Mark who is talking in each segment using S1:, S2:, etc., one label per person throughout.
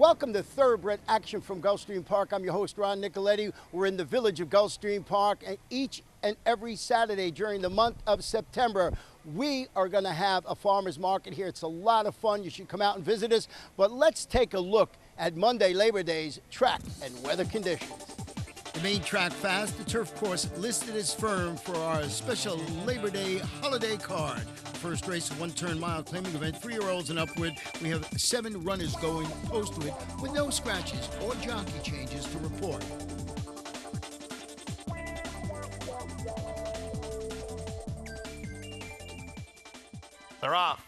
S1: Welcome to Thoroughbred Action from Gulfstream Park. I'm your host, Ron Nicoletti. We're in the village of Gulfstream Park, and each and every Saturday during the month of September, we are going to have a farmer's market here. It's a lot of fun. You should come out and visit us. But let's take a look at Monday, Labor Day's track and weather conditions. The main track fast, the turf course listed as firm for our special Labor Day holiday card. First race, a one-turn mile claiming event, 3-year-olds and upward. We have 7 runners going post to it with no scratches or jockey changes to report.
S2: They're off.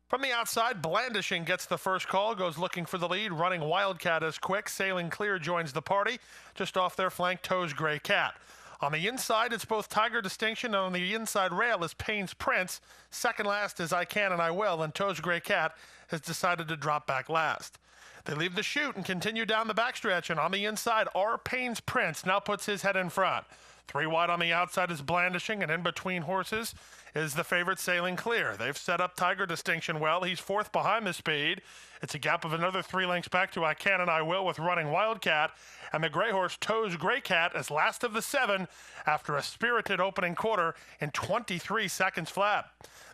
S2: From the outside, Blandishing gets the first call, goes looking for the lead. Running Wildcat is quick. Sailing Clear joins the party. Just off their flank, Toes Gray Cat. On the inside, it's both Tiger Distinction, and on the inside rail is Payne's Prince. Second last is I Can and I Will, and Toes Gray Cat has decided to drop back last. They leave the chute and continue down the backstretch, and on the inside, R. Payne's Prince now puts his head in front. 3 wide on the outside is Blandishing, and in between horses is the favorite Sailing Clear. They've set up Tiger Distinction well. He's fourth behind the speed. It's a gap of another 3 lengths back to I Can and I Will with Running Wildcat, and the gray horse Toes Gray Cat is last of the 7 after a spirited opening quarter in 23 seconds flat.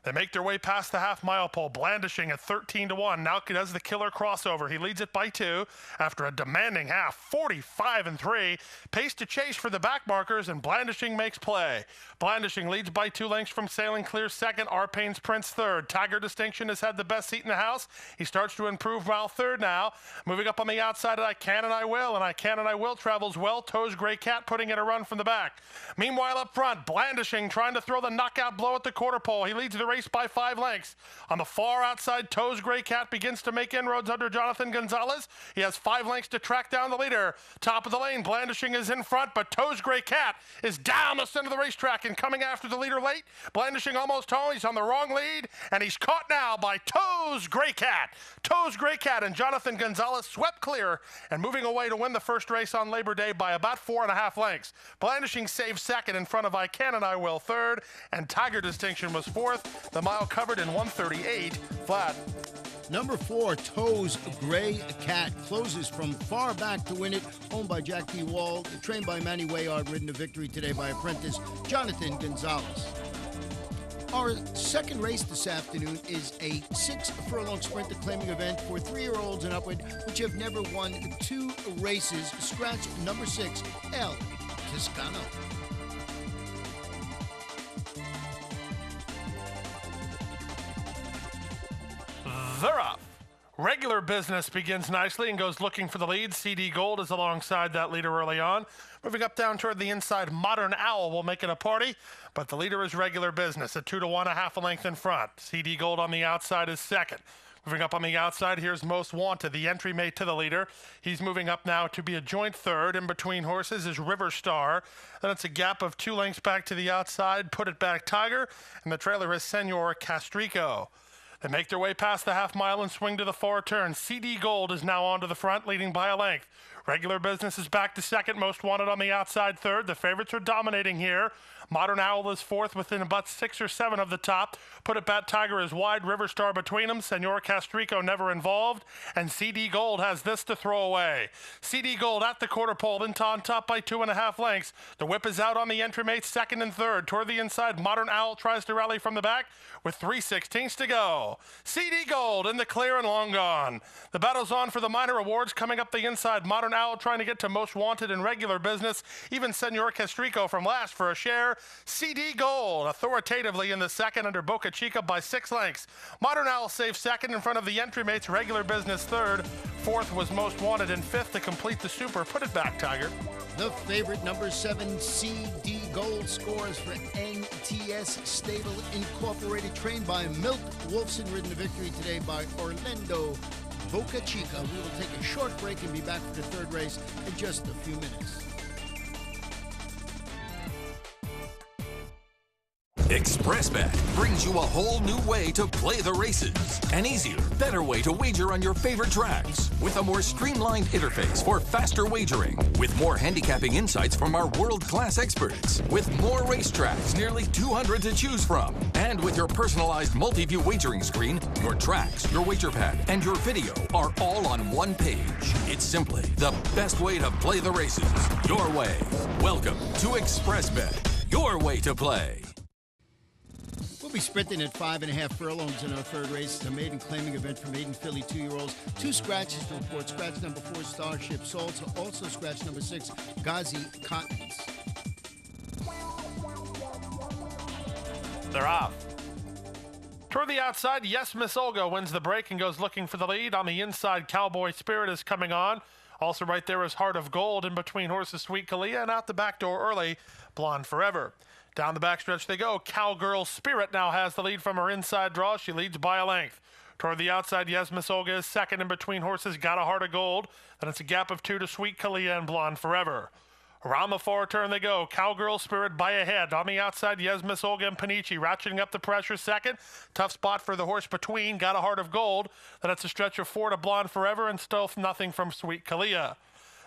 S2: They make their way past the half-mile pole. Blandishing at 13-1. Now does the killer crossover. He leads it by 2 after a demanding half, 45-3. Pace to chase for the back markers, and Blandishing makes play. Blandishing leads by 2 lengths from Sailing Clear second. R. Payne's Prince third. Tiger Distinction has had the best seat in the house. He starts to improve while third now. Moving up on the outside, I Can and I Will, and I Can and I Will travels well. Toes Gray Cat putting in a run from the back. Meanwhile, up front, Blandishing trying to throw the knockout blow at the quarter pole. He leads the race by 5 lengths. On the far outside, Toes Gray Cat begins to make inroads under Jonathan Gonzalez. He has 5 lengths to track down the leader. Top of the lane, Blandishing is in front, but Toes Gray Cat is down the center of the racetrack and coming after the leader late. Blandishing almost home. He's on the wrong lead, and he's caught now by Toes Gray Cat. Toes Gray Cat and Jonathan Gonzalez swept clear and moving away to win the first race on Labor Day by about 4.5 lengths. Blandishing saves second in front of I Can and I Will third, and Tiger Distinction was fourth. The mile covered in 1:38 flat.
S1: Number 4, Toes Gray Cat, closes from far back to win it, owned by Jack P. Wall, trained by Manny Wayard, ridden to victory today by apprentice Jonathan Gonzalez. Our second race this afternoon is a 6-furlong sprinter claiming event for 3-year-olds and upward, which have never won 2 races. Scratch number 6, El Toscano.
S2: They're off. Regular Business begins nicely and goes looking for the lead. CD Gold is alongside that leader early on. Moving up down toward the inside, Modern Owl will make it a party, but the leader is Regular Business at 2-1, a half a length in front. CD Gold on the outside is second. Moving up on the outside, here's Most Wanted, the entry mate to the leader. He's moving up now to be a joint third. In between horses is River Star. Then it's a gap of 2 lengths back to the outside. Put It Back Tiger, and the trailer is Senor Castrico. They make their way past the half mile and swing to the far turn. CD Gold is now onto the front, leading by a length. Regular Business is back to second. Most Wanted on the outside third. The favorites are dominating here. Modern Owl is fourth within about 6 or 7 of the top. Put It Back Tiger is wide. River Star between them. Senor Castrico never involved. And CD Gold has this to throw away. CD Gold at the quarter pole, then on top by 2.5 lengths. The whip is out on the entry mates, second and third. Toward the inside, Modern Owl tries to rally from the back with 3/16 to go. CD Gold in the clear and long gone. The battle's on for the minor awards. Coming up the inside, Modern Owl trying to get to Most Wanted and Regular Business. Even Senor Castrico from last for a share. CD Gold authoritatively in the second under Boca Chica by 6 lengths. Modern Owl saves second in front of the entry mates. Regular Business third. Fourth was Most Wanted, and fifth to complete the super. Put It Back Tiger.
S1: The favorite, number 7, CD Gold, scores for NTS Stable Incorporated, trained by Milt Wolfson, ridden to victory today by Orlando Boca Chica. We will take a short break and be back for the third race in just a few minutes.
S3: ExpressBet brings you a whole new way to play the races. An easier, better way to wager on your favorite tracks. With a more streamlined interface for faster wagering. With more handicapping insights from our world-class experts. With more racetracks, nearly 200 to choose from. And with your personalized multi-view wagering screen, your tracks, your wager pad, and your video are all on one page. It's simply the best way to play the races. Your way. Welcome to ExpressBet. Your way to play.
S1: We'll be sprinting at 5.5 furlongs in our third race. It's a maiden claiming event for maiden filly 2-year-olds. 2 scratches to report. Scratch number 4, Starship Soul. Also scratch number 6, Ghazi Cottons.
S2: They're off. Toward the outside, Yes Miss Olga wins the break and goes looking for the lead. On the inside, Cowboy Spirit is coming on. Also right there is Heart of Gold. In between horses, Sweet Kalia, and out the back door early, Blonde Forever. Down the backstretch they go. Cowgirl Spirit now has the lead from her inside draw. She leads by a length. Toward the outside, Yes Miss Olga is second. In between horses, Got a Heart of Gold. Then it's a gap of 2 to Sweet Kalia and Blonde Forever. Around the far turn they go. Cowgirl Spirit by a head. On the outside, Yes Miss Olga and Panici ratcheting up the pressure second. Tough spot for the horse between. Got a Heart of Gold. Then it's a stretch of 4 to Blonde Forever and still nothing from Sweet Kalia.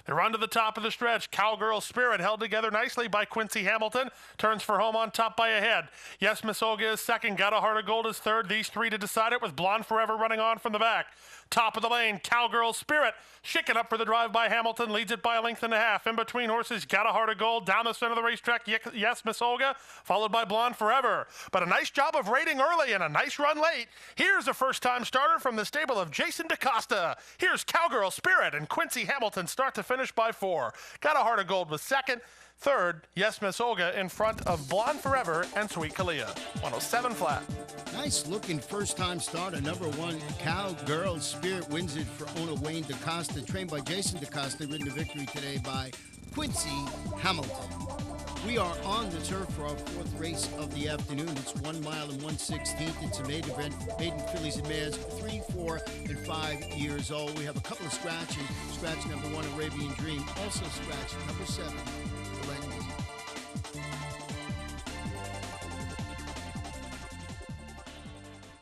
S2: They run to the top of the stretch. Cowgirl Spirit held together nicely by Quincy Hamilton. Turns for home on top by a head. Yes Miss Olga is second. Got a Heart of Gold is third. These 3 to decide it with Blonde Forever running on from the back. Top of the lane, Cowgirl Spirit, shaking up for the drive by Hamilton, leads it by a length and a half. In between horses, Got a Heart of Gold, down the center of the racetrack, Yes Miss Olga, followed by Blonde Forever. But a nice job of rating early and a nice run late. Here's a first-time starter from the stable of Jason DaCosta. Here's Cowgirl Spirit, and Quincy Hamilton start to finish by 4. Got a Heart of Gold was second. Third, Yes Miss Olga in front of Blonde Forever and Sweet Kalia. 107 flat.
S1: Nice looking first time starter. Number 1, Cowgirl Spirit wins it for owner Wayne DaCosta. Trained by Jason DaCosta, ridden to victory today by Quincy Hamilton. We are on the turf for our 4th race of the afternoon. It's 1 mile and 1/16. It's a maiden event. Maiden fillies and mares 3, 4, and 5 years old. We have a couple of scratches. Scratch number 1, Arabian Dream. Also scratch number 7.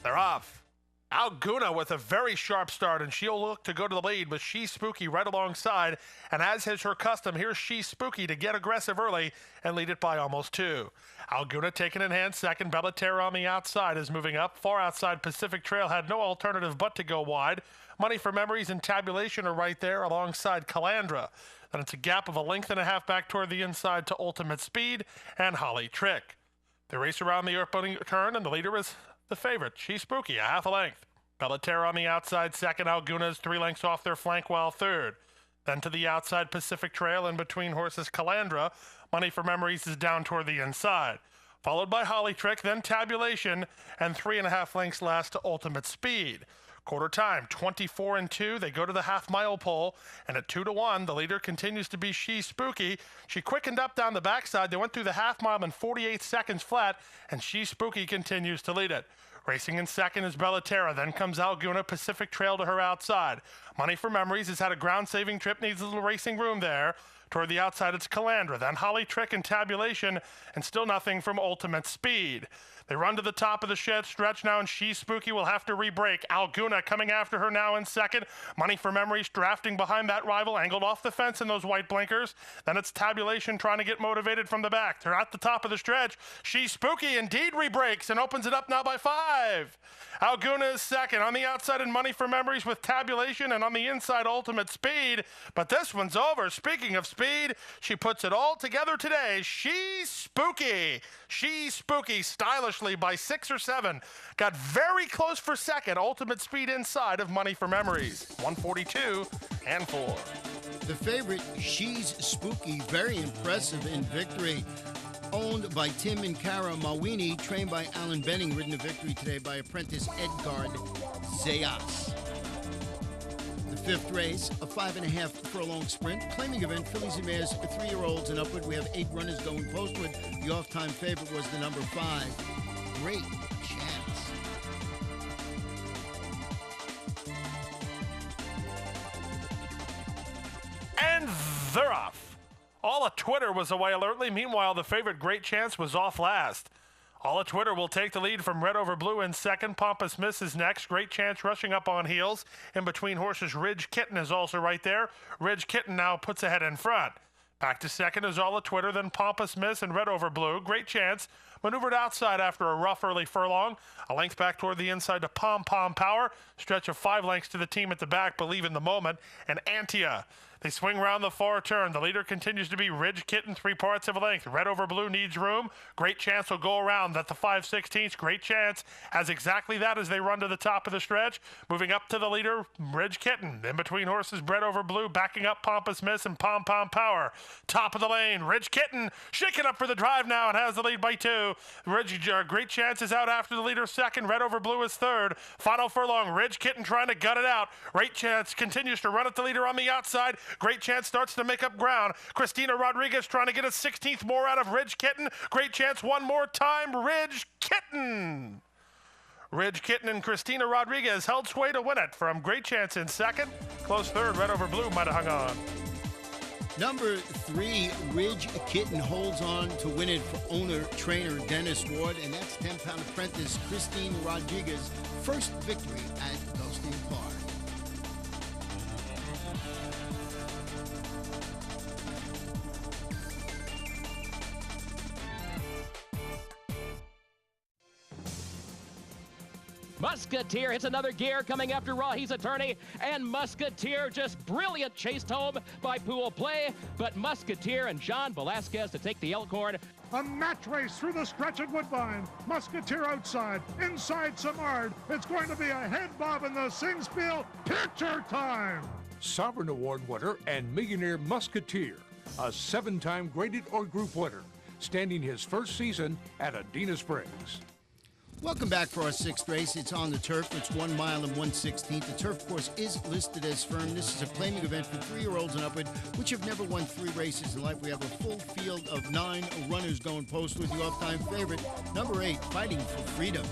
S2: They're off. Alguna with a very sharp start, and she'll look to go to the lead with She's Spooky right alongside. And as is her custom, here's She's Spooky to get aggressive early and lead it by almost 2. Alguna taken in hand second. Bellaterra on the outside is moving up. Far outside, Pacific Trail had no alternative but to go wide. Money for Memories and Tabulation are right there alongside Calandra. Then it's a gap of a length and a half back toward the inside to Ultimate Speed and Holly Trick. They race around the opening turn, and the leader is the favorite, She's Spooky, a half a length. Bellaterra on the outside second. Alguna's 3 lengths off their flank while third. Then to the outside, Pacific Trail. In between horses, Calandra. Money for Memories is down toward the inside. Followed by Holly Trick, then Tabulation, and 3.5 lengths last to Ultimate Speed. Quarter time, 24-2. They go to the half-mile pole, and at 2-1, the leader continues to be She's Spooky. She quickened up down the backside. They went through the half-mile in 48 seconds flat, and She's Spooky continues to lead it. Racing in second is Bellaterra. Then comes Alguna, Pacific Trail to her outside. Money for Memories has had a ground-saving trip, needs a little racing room there. Toward the outside, it's Calandra. Then Holly Trick and Tabulation, and still nothing from Ultimate Speed. They run to the top of the shed stretch now, and She's Spooky will have to re-break. Alguna coming after her now in second. Money for Memories drafting behind that rival, angled off the fence in those white blinkers. Then it's Tabulation trying to get motivated from the back. They're at the top of the stretch. She's Spooky indeed re-breaks and opens it up now by 5. Alguna is second. On the outside, and Money for Memories with Tabulation, and on the inside, Ultimate Speed. But this one's over. Speaking of speed, she puts it all together today. She's Spooky. She's Spooky, stylishly by 6 or 7. Got very close for second. Ultimate Speed inside of Money for Memories. 142 and 4.
S1: The favorite, She's Spooky, very impressive in victory. Owned by Tim and Kara Mawini, trained by Alan Benning, ridden to victory today by apprentice Edgard Zayas. The 5th race, a 5.5 furlong sprint. Claiming event, fillies and mares, 3-year-olds and upward. We have 8 runners going postward. The off-time favorite was the number 5. Great chance.
S2: And they're off. All of Twitter was away alertly. Meanwhile, the favorite Great Chance was off last. All at Twitter will take the lead from Red Over Blue in second. Pompous Miss is next. Great Chance rushing up on heels. In between horses, Ridge Kitten is also right there. Ridge Kitten now puts ahead in front. Back to second is All at Twitter, then Pompous Miss and Red Over Blue. Great Chance maneuvered outside after a rough early furlong. A length back toward the inside to Pom Pom Power. Stretch of 5 lengths to the team at the back, Believe in the Moment, and Antia. They swing round the far turn. The leader continues to be Ridge Kitten, 3 parts of a length. Red Over Blue needs room. Great Chance will go around at the 5/16. Great Chance has exactly that as they run to the top of the stretch. Moving up to the leader, Ridge Kitten. In between horses, Red Over Blue, backing up Pompous Miss and Pom Pom Power. Top of the lane, Ridge Kitten shaking up for the drive now and has the lead by 2. Great Chance is out after the leader second. Red Over Blue is third. Final furlong, Ridge Kitten trying to gut it out. Great Chance continues to run at the leader on the outside. Great Chance starts to make up ground. Christina Rodriguez trying to get a 16th more out of Ridge Kitten. Great Chance one more time. Ridge Kitten. Ridge Kitten and Christina Rodriguez held sway to win it from Great Chance in second. Close third, Red Over Blue might have hung on.
S1: Number 3, Ridge Kitten holds on to win it for owner-trainer Dennis Ward, and that's 10-pound apprentice Christine Rodriguez's first victory at Gulfstream Park.
S4: Musketeer hits another gear coming after Rahi's attorney, and Musketeer just brilliant chased home by Pool Play, but Musketeer and John Velasquez to take the Elkhorn.
S5: A match race through the stretch at Woodbine. Musketeer outside, inside Samard. It's going to be a head bob in the Singspiel. Picture time!
S6: Sovereign Award winner and millionaire Musketeer, a 7-time graded or group winner, standing his first season at Adena Springs.
S1: Welcome back for our 6th race. It's on the turf. It's 1 mile and 1/16. The turf course is listed as firm. This is a claiming event for 3-year-olds and upward, which have never won 3 races in life. We have a full field of 9 runners going post with the off-time favorite, number 8, Fighting for Freedom.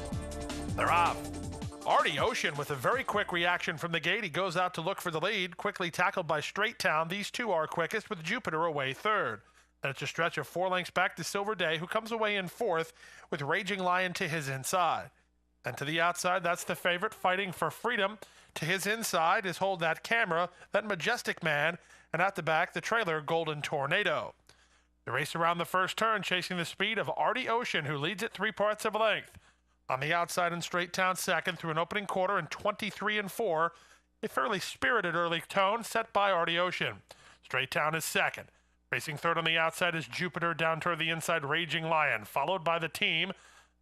S2: They're off. Artie Ocean with a very quick reaction from the gate. He goes out to look for the lead, quickly tackled by Straight Town. These two are quickest, with Jupiter away third. And it's a stretch of 4 lengths back to Silver Day, who comes away in 4th with Raging Lion to his inside. And to the outside, that's the favorite, Fighting for Freedom. To his inside is Hold That Camera, that Majestic Man, and at the back, the trailer, Golden Tornado. The race around the first turn, chasing the speed of Artie Ocean, who leads at 3 parts of a length. On the outside in Straight Town second through an opening quarter in 23 and 4, a fairly spirited early tone set by Artie Ocean. Straight Town is second. Racing third on the outside is Jupiter, down toward the inside, Raging Lion, followed by the team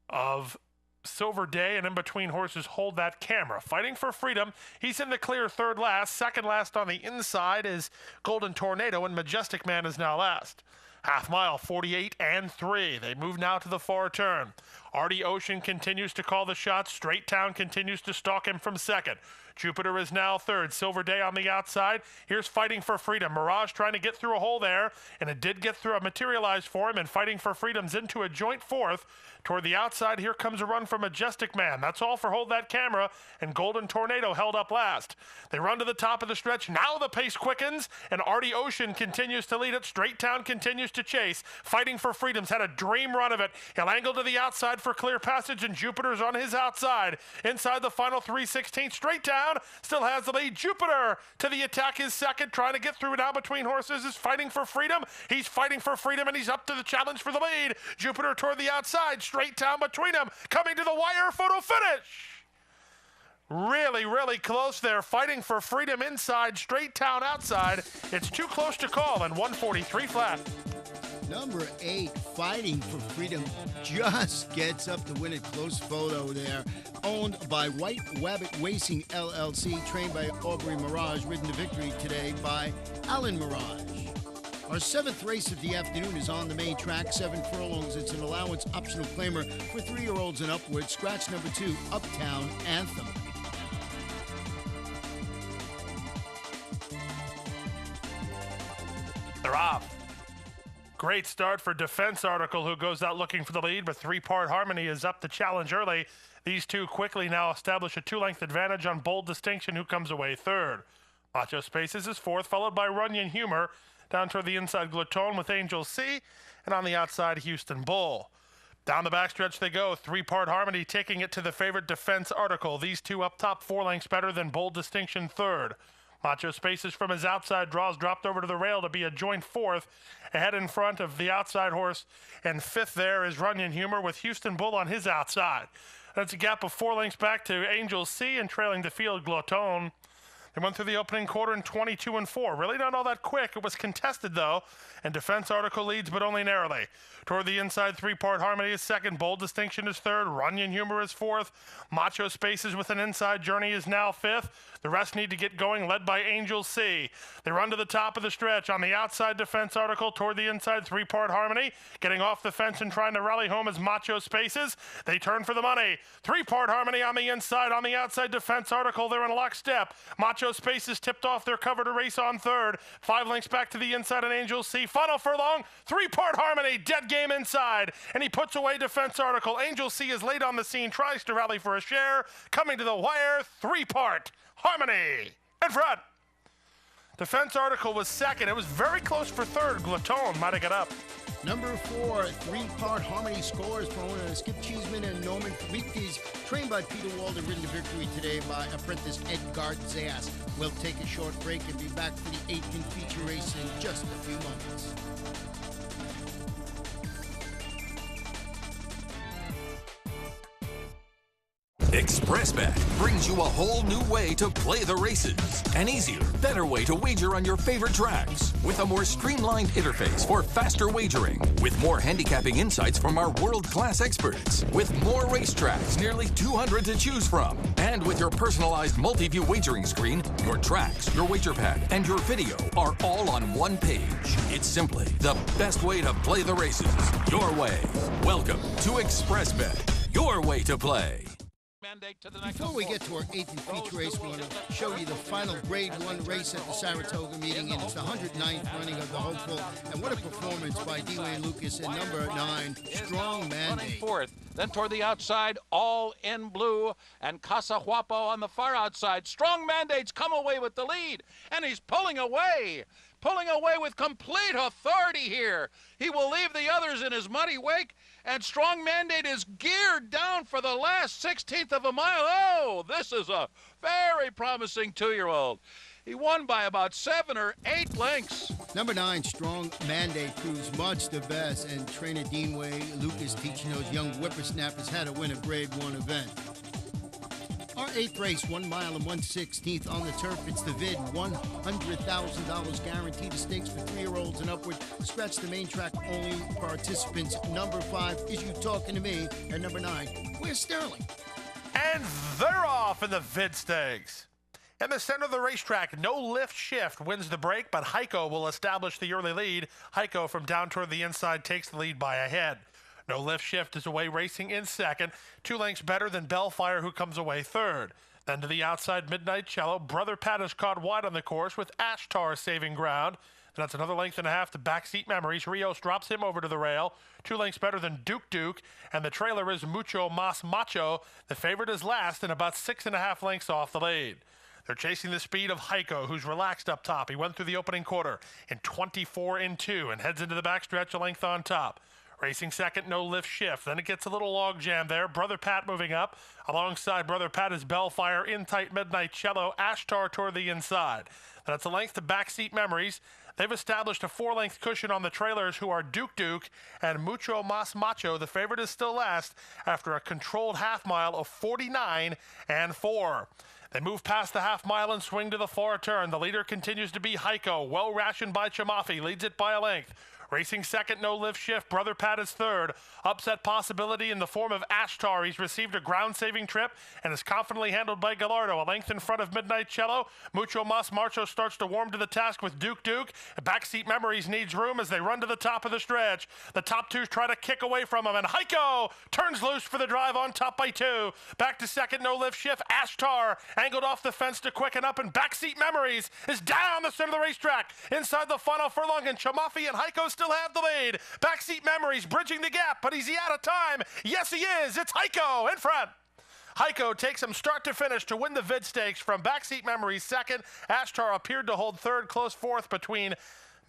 S2: of Silver Day, and in between horses, Hold That Camera. Fighting for Freedom, he's in the clear third last. Second last on the inside is Golden Tornado, and Majestic Man is now last. Half mile, 48 and 3. They move now to the far turn. Artie Ocean continues to call the shots. Straight Town continues to stalk him from second. Jupiter is now third. Silver Day on the outside. Here's Fighting for Freedom. Mirage trying to get through a hole there, and it did get through, materialized for him, and Fighting for Freedom's into a joint 4th. Toward the outside, here comes a run from Majestic Man. That's all for Hold That Camera, and Golden Tornado held up last. They run to the top of the stretch. Now the pace quickens, and Artie Ocean continues to lead it. Straight Town continues to chase. Fighting for Freedom's had a dream run of it. He'll angle to the outside for clear passage, and Jupiter's on his outside. Inside the final 3/16, Straight Town still has the lead. Jupiter to the attack is second, trying to get through now between horses is Fighting for Freedom. He's Fighting for Freedom, and he's up to the challenge for the lead. Jupiter toward the outside. Straight Town between them, coming to the wire, photo finish. Really, really close there. Fighting for Freedom inside, Straight Town outside. It's too close to call, and 143 flat.
S1: Number 8, Fighting for Freedom, just gets up to win it. Close photo there. Owned by White Wabbit Racing LLC, trained by Aubrey Mirage, ridden to victory today by Alan Mirage. Our 7th race of the afternoon is on the main track, 7 furlongs. It's an allowance optional claimer for 3-year-olds and upwards. Scratch number 2, Uptown Anthem.
S2: They're off. Great start for Defense Article, who goes out looking for the lead, but 3-part Harmony is up to challenge early. These two quickly now establish a 2-length advantage on Bold Distinction, who comes away third. Macho Spaces is fourth, followed by Runyon Humor. Down toward the inside, Glutone with Angel C, and on the outside, Houston Bull. Down the backstretch they go. Three-part harmony taking it to the favorite Defense Article. These two up top, 4 lengths better than Bold Distinction third. Macho Spaces from his outside draws dropped over to the rail to be a joint fourth, ahead in front of the outside horse, and fifth there is Runyon Humor with Houston Bull on his outside. That's a gap of 4 lengths back to Angel C and trailing the field Gloton. They went through the opening quarter in 22-4. Really not all that quick. It was contested, though, and Defense Article leads, but only narrowly. Toward the inside, Three-Part Harmony is second. Bold Distinction is third. Runyon Humor is fourth. Macho Spaces with an inside journey is now fifth. The rest need to get going, led by Angel C. They run to the top of the stretch. On the outside, Defense Article. Toward the inside, Three-Part Harmony. Getting off the fence and trying to rally home is Macho Spaces. They turn for the money. Three-Part Harmony on the inside. On the outside, Defense Article. They're in lockstep. Macho Spaces tipped off their cover to race on third. 5 lengths back to the inside and Angel C. Final furlong. Three-Part Harmony. Dead game inside. And he puts away Defense Article. Angel C is late on the scene. Tries to rally for a share. Coming to the wire. Three-Part Harmony in front. Defense Article was second. It was very close for third. Gloton might have got up.
S1: Number 4, Three-Part Harmony scores for owner Skip Cheeseman and Norman Felipe's, trained by Peter Walder, ridden to victory today by apprentice Edgard Zayas. We'll take a short break and be back for the 8th feature race in just a few moments.
S3: ExpressBet brings you a whole new way to play the races. An easier, better way to wager on your favorite tracks. With a more streamlined interface for faster wagering. With more handicapping insights from our world-class experts. With more racetracks, nearly 200 to choose from. And with your personalized multi-view wagering screen, your tracks, your wager pad, and your video are all on one page. It's simply the best way to play the races. Your way. Welcome to ExpressBet. Your way to play.
S1: Before we get to our 8th feature race, we want to show you the final Grade 1 race at the Saratoga meeting, and it's the 109th running of the Hopeful. And what a performance by D-Wayne Lucas in number 9, Strong Mandate.
S7: Fourth. Then toward the outside, All in Blue, and Casa Huapo on the far outside. Strong Mandate's come away with the lead, and he's pulling away with complete authority here. He will leave the others in his muddy wake, and Strong Mandate is geared down for the last 16th of a mile. Oh, this is a very promising 2-year-old. He won by about 7 or 8 lengths.
S1: Number 9, Strong Mandate, proves much the best, and trainer D-Wayne Lucas teaching those young whippersnappers how to win a Grade 1 event. Our 8th race, 1 mile and 1/16 on the turf. It's the Vid, $100,000 guaranteed. Stakes for 3-year-olds and upward. Scratch the main track only participants. Number 5, Is You Talking to Me? And number 9, Where's Sterling?
S2: And they're off in the Vid Stakes. In the center of the racetrack, No Lift Shift wins the break, but Heiko will establish the early lead. Heiko from down toward the inside takes the lead by a head. No Lift Shift is away racing in second, 2 lengths better than Bellfire, who comes away third. Then to the outside, Midnight Cello. Brother Pat is caught wide on the course with Ashtar saving ground. And that's another length and a half to Backseat Memories. Rios drops him over to the rail. 2 lengths better than Duke. And the trailer is Mucho Mas Macho. The favorite is last and about 6.5 lengths off the lead. They're chasing the speed of Heiko, who's relaxed up top. He went through the opening quarter in 24-2 and heads into the backstretch a length on top. Racing second, No Lift Shift. Then it gets a little log jam there. Brother Pat moving up. Alongside Brother Pat is Bellfire, in tight Midnight Cello, Ashtar toward the inside. That's a length to Backseat Memories. They've established a 4-length cushion on the trailers, who are Duke and Mucho Mas Macho. The favorite is still last after a controlled half mile of 49-4. They move past the half mile and swing to the far turn. The leader continues to be Heiko, well rationed by Chamafi, leads it by a length. Racing second, No Lift Shift. Brother Pat is third. Upset possibility in the form of Ashtar. He's received a ground-saving trip and is confidently handled by Gallardo. A length in front of Midnight Cello. Mucho Mas Macho starts to warm to the task with Duke. Backseat Memories needs room as they run to the top of the stretch. The top 2 try to kick away from him, and Heiko turns loose for the drive on top by 2. Back to second, No Lift Shift. Ashtar angled off the fence to quicken up, and Backseat Memories is down the center of the racetrack. Inside the final furlong, and Chamafi and Heiko still have the lead. Backseat Memories bridging the gap, but is he out of time? Yes, he is. It's Heiko in front. Heiko takes him start to finish to win the Vid Stakes from Backseat Memories second. Ashtar appeared to hold third, close fourth between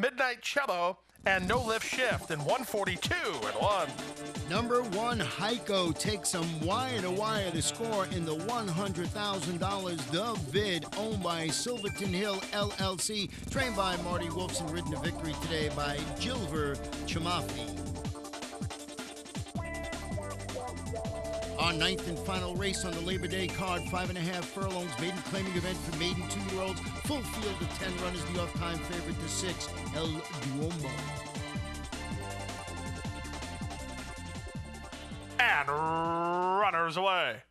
S2: Midnight Cello, and No Lift Shift in 142-1.
S1: Number 1, Heiko takes some wire-to-wire to score in the $100,000. The Vid, owned by Silverton Hill LLC, trained by Marty Wolfson, ridden to victory today by Gilver Chamafi. Our 9th and final race on the Labor Day card, 5.5 furlongs, maiden claiming event for maiden 2-year-olds. Full field of 10 runners, the off-time favorite to 6, El Duomo.
S2: And runners away.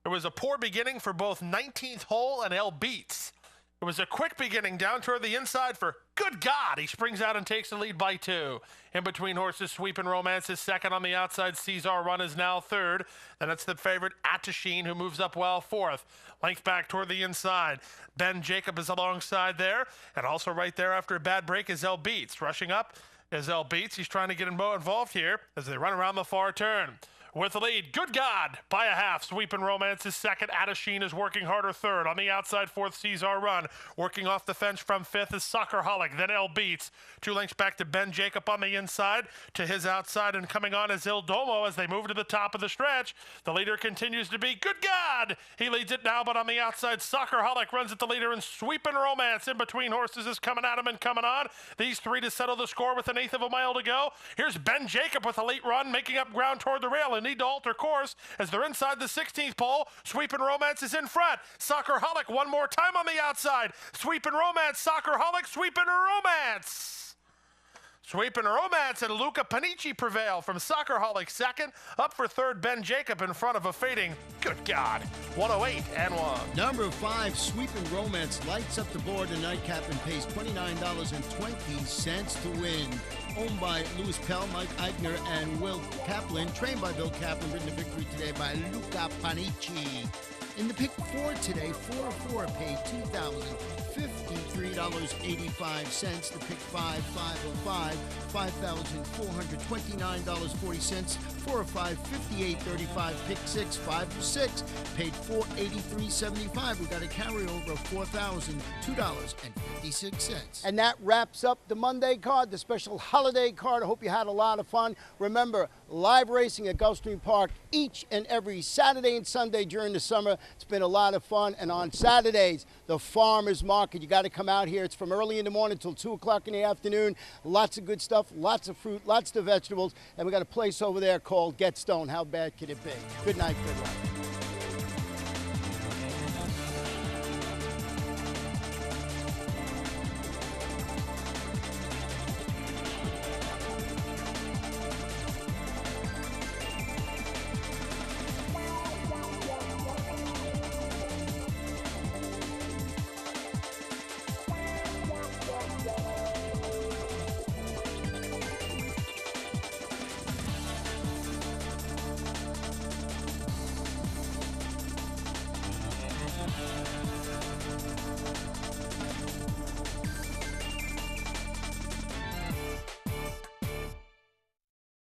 S2: It was a poor beginning for both 19th Hole and El Beats. It was a quick beginning down toward the inside for Good God. He springs out and takes the lead by 2. In between horses, Sweep and Romance is second on the outside. Caesar Run is now third. Then it's the favorite Attasheen who moves up well 4th. Length back toward the inside. Ben Jacob is alongside there. And also right there after a bad break is El Beats. Rushing up is El Beats. He's trying to get involved here as they run around the far turn. With the lead, Good God, by a half. Sweep and Romance is second. Attasheen is working harder third. On the outside, 4th, Caesar Run. Working off the fence from 5th is Soccerholic. Then El Beats. 2 lengths back to Ben Jacob on the inside. To his outside and coming on is Il Domo as they move to the top of the stretch. The leader continues to be Good God. He leads it now, but on the outside, Soccerholic runs at the leader, and Sweep and Romance in between horses is coming at him and coming on. These 3 to settle the score with 1/8 of a mile to go. Here's Ben Jacob with a late run, making up ground toward the rail and need to alter course as they're inside the 16th pole. Sweep and Romance is in front. Soccerholic one more time on the outside. Sweep and Romance, Soccerholic, Sweep and Romance. Sweep and Romance and Luca Panici prevail from Soccerholic second. Up for third, Ben Jacob in front of a fading Good God. 108-1.
S1: Number 5, Sweep and Romance lights up the board. The nightcap and pays $29.20 to win. Owned by Louis Pell, Mike Eigner, and Will Kaplan. Trained by Bill Kaplan. Ridden to victory today by Luca Panici. In the pick 4 today, 4-4 paid $2,053.85. The pick 5, 505, $5,429.40. 4-5, $58.35. Pick 6, 5-6 paid $483.75. We got a carryover of $4,002.56. And that wraps up the Monday card, the special holiday card. I hope you had a lot of fun. Remember, live racing at Gulfstream Park each and every Saturday and Sunday during the summer. It's been a lot of fun. And on Saturdays, the farmers market. You got to come out here. It's from early in the morning till 2 o'clock in the afternoon. Lots of good stuff, lots of fruit, lots of vegetables. And we got a place over there called Get Stone. How bad could it be? Good night, good luck.